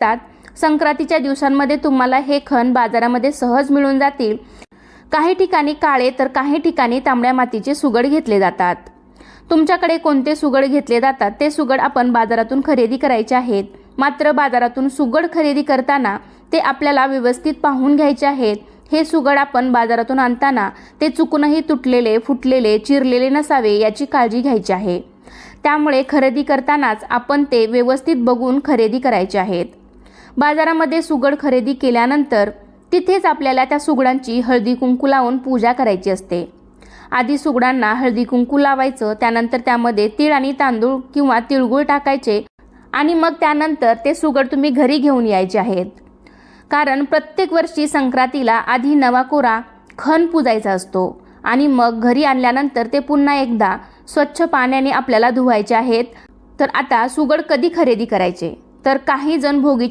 संक्रांतीच्या दिवसांमध्ये तुम्हाला हे खण बाजारामध्ये सहज मिळून जातील। काही ठिकाणी काळे तर काही ठिकाणी तांबड्या मातीचे सुगड घेतले जातात। तुमच्याकडे कोणते सुगड घेतले जातात ते सुगड आपण बाजारातून खरेदी करायचे आहेत। मात्र बाजारातून सुगड खरेदी करताना ते आपल्याला व्यवस्थित पाहून घ्यायचे आहेत। हे सुगड आपण बाजारातून आणताना ते चुकूनही तुटलेले, फुटलेले, चिरलेले नसावे याची काळजी घ्यायची आहे। त्यामुळे खरेदी करतानाच आपण ते व्यवस्थित बघून खरेदी करायचे आहेत। बाजारामध्ये सुगड खरेदी केल्यानंतर तिथेच आपल्याला त्या सुगडांची हळदी कुंकू लावून पूजा करायची असते। आधी सुगडांना हळदी कुंकू लावायचं, त्यानंतर त्यामध्ये तीळ आणि तांदूळ किंवा तिळगुळ टाकायचे आणि मग त्यानंतर ते सुगड तुम्ही घरी घेऊन यायचे आहेत। कारण प्रत्येक वर्षी संक्रांतीला आधी नवा कोरा खण पूजायचा असतो आणि मग घरी आणल्यानंतर ते पुन्हा एकदा स्वच्छ पाण्याने आपल्याला धुवायचे आहेत। तर आता सुगड कधी खरेदी करायचे, तर काही जण भोगी